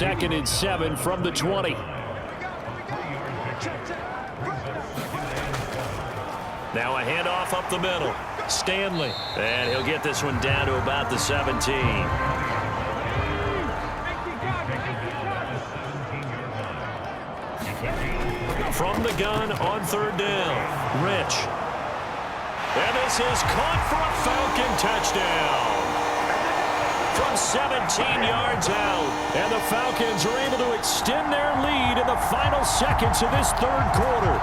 2nd and 7 from the 20. Now a handoff up the middle. Stanley. And he'll get this one down to about the 17. From the gun on 3rd down. Rich. And this is caught for a Falcon touchdown. From 17 yards out. And the Falcons are able to extend their lead in the final seconds of this 3rd quarter.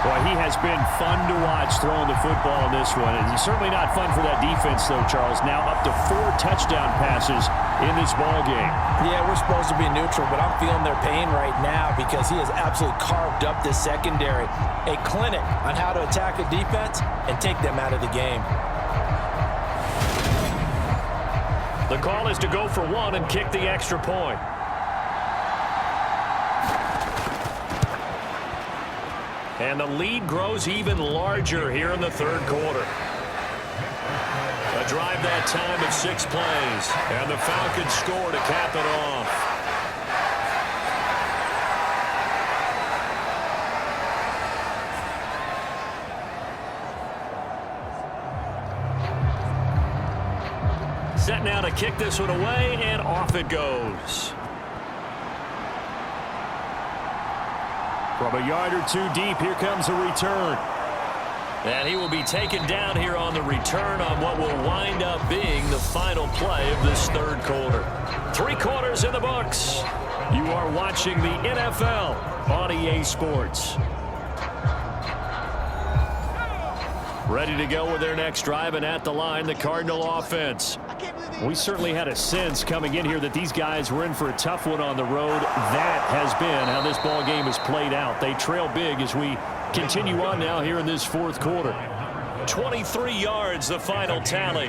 Boy, he has been fun to watch throwing the football in this one. And it's certainly not fun for that defense, though, Charles. Now up to 4 touchdown passes in this ball game. Yeah, we're supposed to be neutral, but I'm feeling their pain right now because he has absolutely carved up this secondary. A clinic on how to attack a defense and take them out of the game. The call is to go for 1 and kick the extra point. And the lead grows even larger here in the 3rd quarter. A drive that time of 6 plays. And the Falcons score to cap it off. Set now to kick this one away, and off it goes. From a yard or 2 deep, here comes a return. And he will be taken down here on the return on what will wind up being the final play of this 3rd quarter. 3 quarters in the books. You are watching the NFL on EA Sports. Ready to go with their next drive, and at the line, the Cardinal offense. We certainly had a sense coming in here that these guys were in for a tough one on the road. That has been how this ball game has played out. They trail big as we continue on now here in this 4th quarter. 23 yards, the final tally.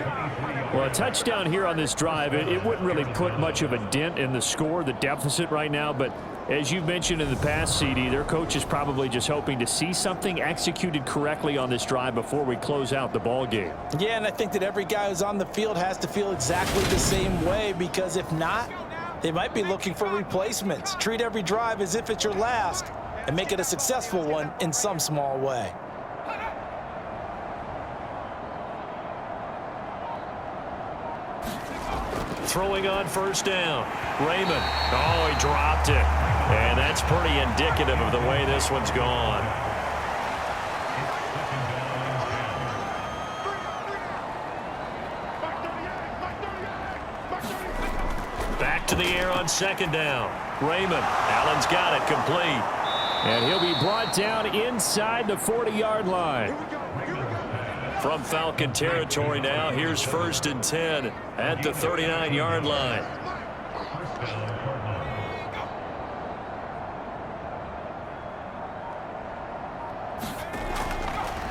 Well, a touchdown here on this drive, it wouldn't really put much of a dent in the score, the deficit right now, but as you mentioned in the past, CD, their coach is probably just hoping to see something executed correctly on this drive before we close out the ball game. Yeah, and I think that every guy who's on the field has to feel exactly the same way, because if not, they might be looking for replacements. Treat every drive as if it's your last and make it a successful one in some small way. Throwing on 1st down. Raymond. Oh, he dropped it. And that's pretty indicative of the way this one's gone. Back to the air on 2nd down. Raymond. Allen's got it complete. And he'll be brought down inside the 40-yard line. From Falcon territory now, here's 1st and 10 at the 39-yard line.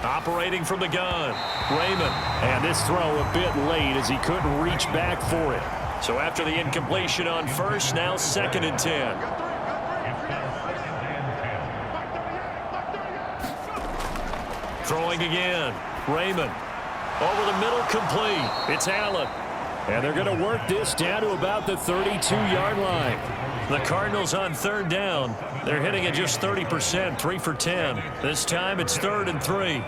Operating from the gun, Raymond. And this throw a bit late as he couldn't reach back for it. So after the incompletion on 1st, now 2nd and 10. Throwing again. Raymond. Over the middle, complete. It's Allen. And they're going to work this down to about the 32-yard line. The Cardinals on 3rd down. They're hitting at just 30%, 3 for 10. This time it's 3rd and 3.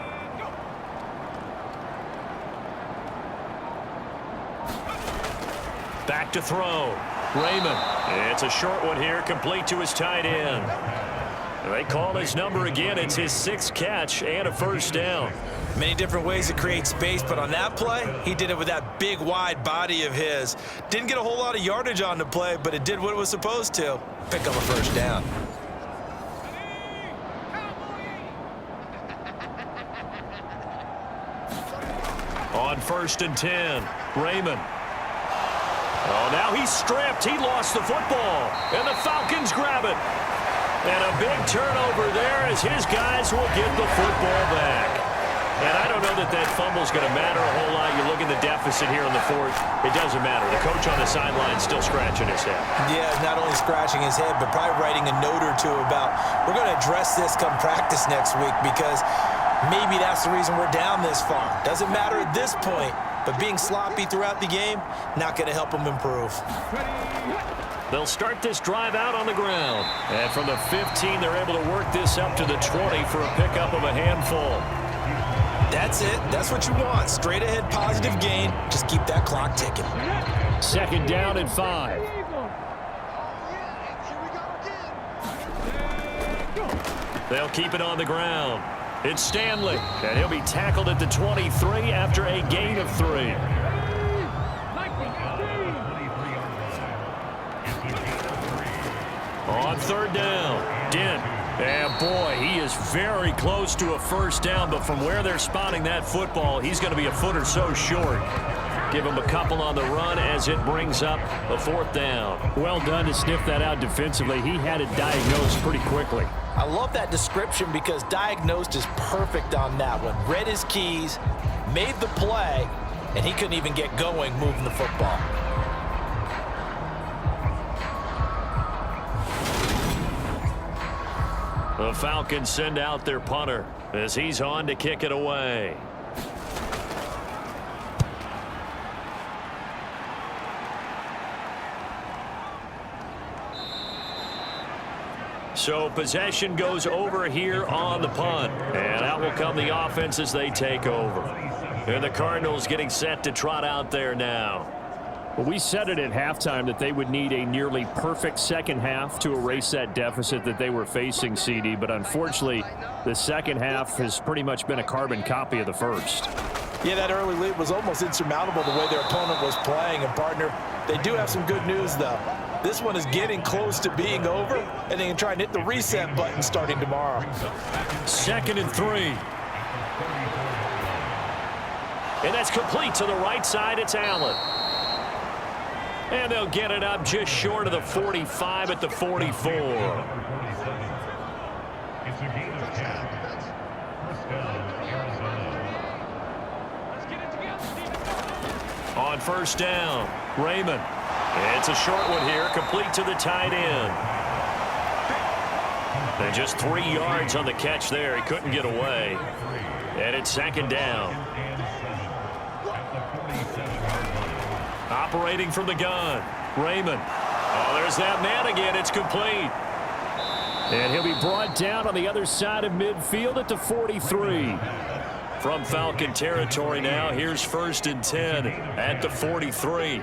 Back to throw. Raymond. It's a short one here, complete to his tight end. They call his number again. It's his 6th catch and a 1st down. Many different ways to create space, but on that play, he did it with that big, wide body of his. Didn't get a whole lot of yardage on the play, but it did what it was supposed to. Pick up a 1st down. On 1st and 10, Raymond. Oh, now he's stripped. He lost the football, and the Falcons grab it. And a big turnover there as his guys will get the football back. And I don't know that that fumble is going to matter a whole lot. You look at the deficit here in the 4th. It doesn't matter. The coach on the sideline is still scratching his head. Yeah, not only scratching his head, but probably writing a note or two about, we're going to address this come practice next week, because maybe that's the reason we're down this far. Doesn't matter at this point, but being sloppy throughout the game, not going to help him improve. They'll start this drive out on the ground. And from the 15, they're able to work this up to the 20 for a pickup of a handful. That's it. That's what you want. Straight ahead positive gain. Just keep that clock ticking. 2nd down and 5. They'll keep it on the ground. It's Stanley, and he'll be tackled at the 23 after a gain of 3. On 3rd down, Dent. And boy, he is very close to a 1st down, but from where they're spotting that football, he's going to be a foot or so short. Give him a couple on the run as it brings up a 4th down. Well done to sniff that out defensively. He had it diagnosed pretty quickly. I love that description because diagnosed is perfect on that one. Read his keys, made the play, and he couldn't even get going moving the football. The Falcons send out their punter as he's on to kick it away. So possession goes over here on the punt. And out will come the offense as they take over. And the Cardinals getting set to trot out there now. Well, we said it at halftime that they would need a nearly perfect second half to erase that deficit that they were facing, CD. But unfortunately, the second half has pretty much been a carbon copy of the first. Yeah, that early lead was almost insurmountable the way their opponent was playing. And, partner, they do have some good news, though. This one is getting close to being over, and they can try and hit the reset button starting tomorrow. 2nd and 3. And that's complete to the right side. It's Allen. And they'll get it up just short of the 45 at the 44. On 1st down, Raymond. It's a short one here, complete to the tight end. And just 3 yards on the catch there. He couldn't get away. And it's 2nd down. Operating from the gun, Raymond. Oh, there's that man again. It's complete. And he'll be brought down on the other side of midfield at the 43. From Falcon territory now, here's 1st and 10 at the 43.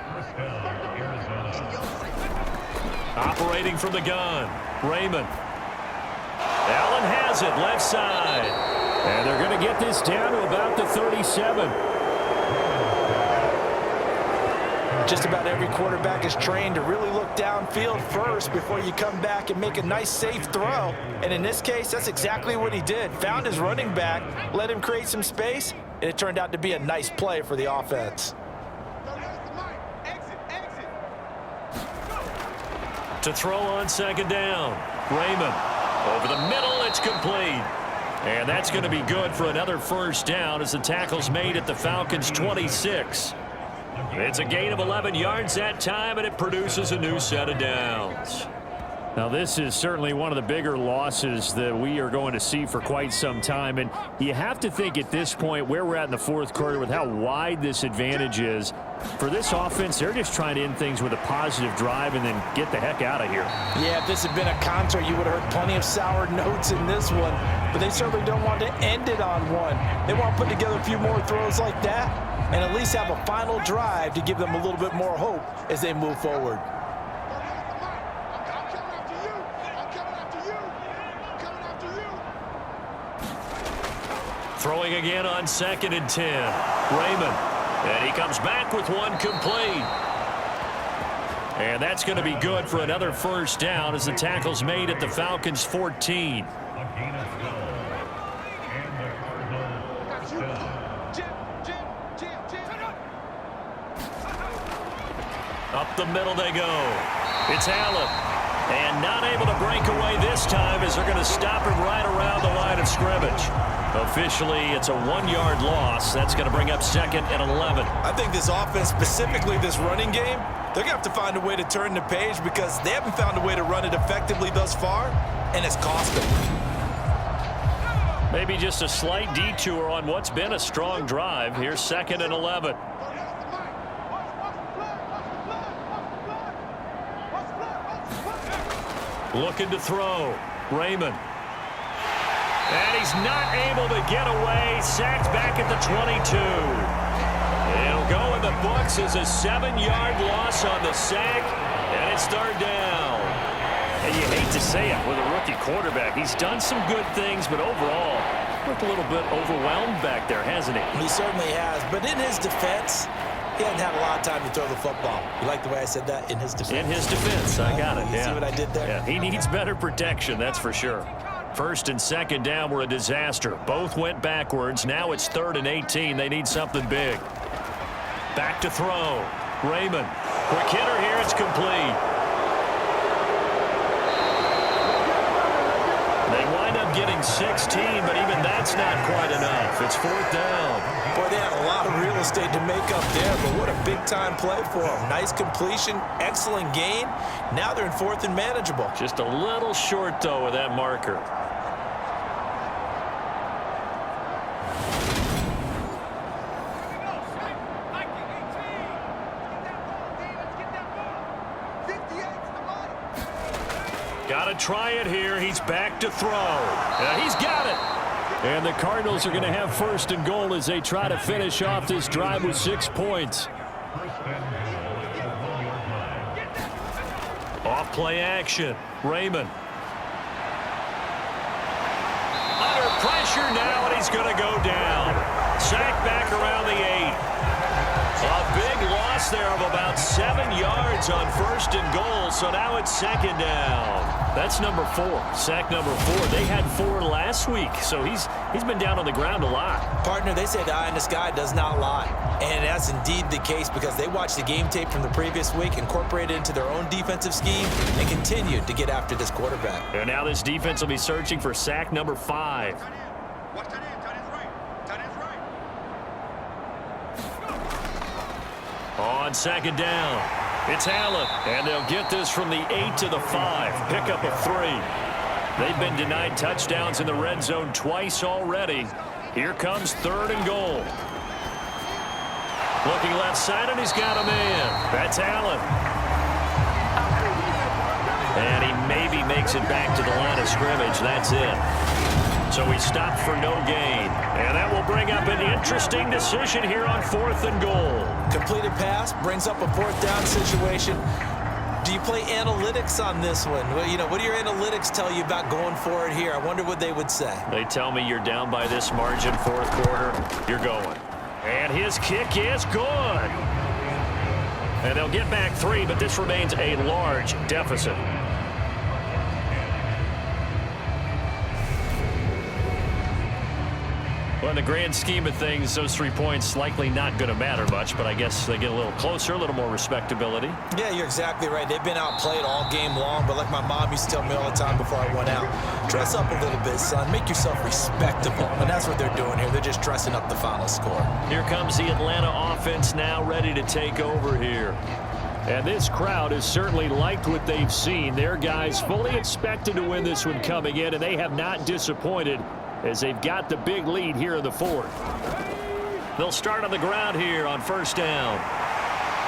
Operating from the gun, Raymond. Allen has it, left side. And they're going to get this down to about the 37. Just about every quarterback is trained to really look downfield first before you come back and make a nice, safe throw. And in this case, that's exactly what he did. Found his running back, let him create some space, and it turned out to be a nice play for the offense. To throw on 2nd down, Raymond. Over the middle, it's complete. And that's going to be good for another 1st down as the tackle's made at the Falcons' 26. It's a gain of 11 yards that time, and it produces a new set of downs. Now, this is certainly one of the bigger losses that we are going to see for quite some time. And you have to think at this point where we're at in the 4th quarter with how wide this advantage is. For this offense, they're just trying to end things with a positive drive and then get the heck out of here. Yeah, if this had been a concert, you would have heard plenty of sour notes in this one. But they certainly don't want to end it on one. They want to put together a few more throws like that and at least have a final drive to give them a little bit more hope as they move forward. Throwing again on 2nd and 10. Raymond. And he comes back with one complete. And that's going to be good for another 1st down as the tackle's made at the Falcons' 14. Up the middle they go. It's Allen. And not able to break away this time as they're going to stop him right around the line of scrimmage. Officially, it's a 1-yard loss. That's going to bring up 2nd and 11. I think this offense, specifically this running game, they're going to have to find a way to turn the page because they haven't found a way to run it effectively thus far, and it's cost them. Maybe just a slight detour on what's been a strong drive. Here's 2nd and 11. Looking to throw. Raymond. And he's not able to get away. Sacked back at the 22. It'll go in the books as a 7-yard loss on the sack. And it's third down. And you hate to say it with a rookie quarterback. He's done some good things, but overall, looked a little bit overwhelmed back there, hasn't he? He certainly has. But in his defense, he hasn't had a lot of time to throw the football. You like the way I said that? In his defense. In his defense. I got it. You see what I did there? Yeah, he needs better protection, that's for sure. First and second down were a disaster. Both went backwards. Now it's 3rd and 18. They need something big. Back to throw. Raymond. Quick hitter here. It's complete. They wind up getting 16, but even that's not quite enough. It's 4th down. Boy, they had a lot of real estate to make up there, but what a big-time play for them. Nice completion, excellent gain. Now they're in 4th and manageable. Just a little short, though, with that marker. Got to try it here. He's back to throw. He's got it. And the Cardinals are going to have 1st and goal as they try to finish off this drive with 6 points. Off play action. Raymond. Under pressure now, and he's going to go down. Sacked back around the 8. A big loss there of about 7 yards on 1st and goal, so now it's 2nd down. That's number 4, sack number 4. They had 4 last week, so he's been down on the ground a lot. Partner, they say the eye in the sky does not lie. And that's indeed the case because they watched the game tape from the previous week, incorporated it into their own defensive scheme, and continued to get after this quarterback. And now this defense will be searching for sack number 5. On 2nd down, it's Allen, and they'll get this from the 8 to the 5. Pickup of 3. They've been denied touchdowns in the red zone twice already. Here comes 3rd and goal. Looking left side, and he's got a man. That's Allen. And he maybe makes it back to the line of scrimmage. That's it. So he stopped for no gain. And that will bring up an interesting decision here on 4th and goal. Completed pass brings up a 4th down situation. Do you play analytics on this one? Well, you know, what do your analytics tell you about going for it here? I wonder what they would say. They tell me you're down by this margin, 4th quarter. You're going. And his kick is good. And they'll get back 3, but this remains a large deficit. Well, in the grand scheme of things, those 3 points likely not going to matter much, but I guess they get a little closer, a little more respectability. Yeah, you're exactly right. They've been outplayed all game long, but like my mom used to tell me all the time before I went out, dress up a little bit, son. Make yourself respectable. And that's what they're doing here. They're just dressing up the final score. Here comes the Atlanta offense now ready to take over here. And this crowd has certainly liked what they've seen. Their guys fully expected to win this one coming in, and they have not disappointed as they've got the big lead here in the 4th. They'll start on the ground here on 1st down.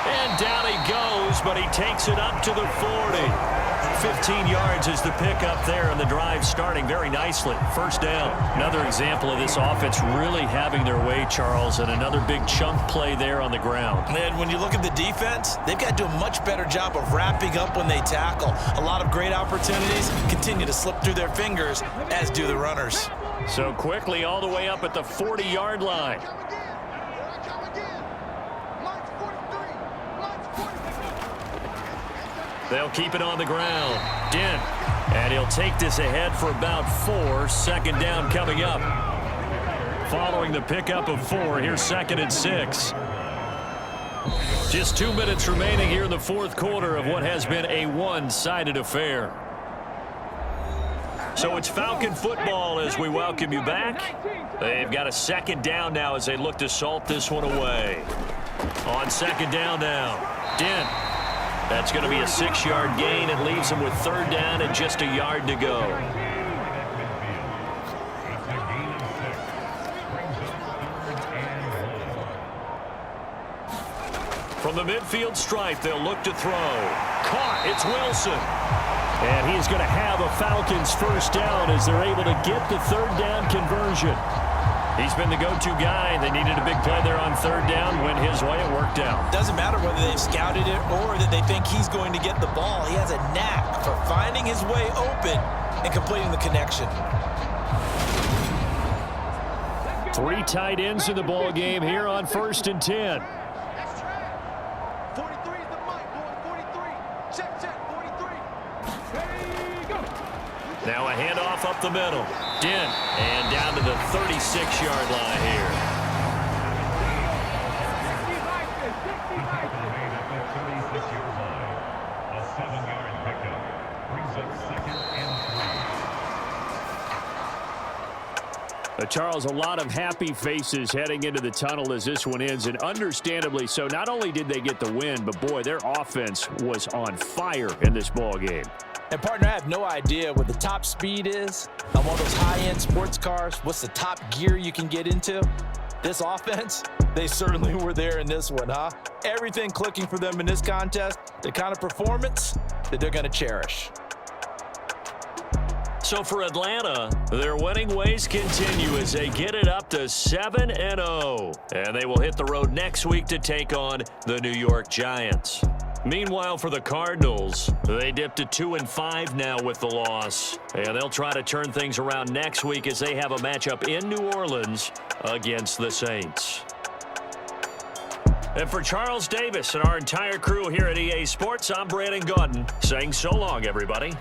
And down he goes, but he takes it up to the 40. 15 yards is the pickup there, and the drive starting very nicely. 1st down. Another example of this offense really having their way, Charles, and another big chunk play there on the ground. And when you look at the defense, they've got to do a much better job of wrapping up when they tackle. A lot of great opportunities continue to slip through their fingers, as do the runners. So quickly all the way up at the 40-yard line. They'll keep it on the ground. Dent. And he'll take this ahead for about 4. 2nd down coming up. Following the pickup of 4, here's 2nd and 6. Just 2 minutes remaining here in the 4th quarter of what has been a one-sided affair. So it's Falcon football as we welcome you back. They've got a 2nd down now as they look to salt this one away. On 2nd down now, Dent. That's going to be a 6-yard gain. It leaves them with 3rd down and just a yard to go. From the midfield stripe, they'll look to throw. Caught. It's Wilson. And he's going to have a Falcons first down as they're able to get the third down conversion. He's been the go-to guy. They needed a big play there on third down. Went his way. It worked out. Doesn't matter whether they've scouted it or that they think he's going to get the ball. He has a knack for finding his way open and completing the connection. 3 tight ends in the ball game here on 1st and 10. 43 is the mic, boy. 43. Check, 43. Ready, go. Now a handoff up the middle. Dent, and down to the 36-yard line here. 7-yard pickup brings up 2nd and 3. Charles, a lot of happy faces heading into the tunnel as this one ends, and understandably so. Not only did they get the win, but boy, their offense was on fire in this ball game. And, partner, I have no idea what the top speed is on one of those high-end sports cars. What's the top gear you can get into? This offense, they certainly were there in this one, huh? Everything clicking for them in this contest, the kind of performance that they're going to cherish. So for Atlanta, their winning ways continue as they get it up to 7-0. And they will hit the road next week to take on the New York Giants. Meanwhile, for the Cardinals, they dipped to 2-5 now with the loss. And they'll try to turn things around next week as they have a matchup in New Orleans against the Saints. And for Charles Davis and our entire crew here at EA Sports, I'm Brandon Gaudin saying so long, everybody.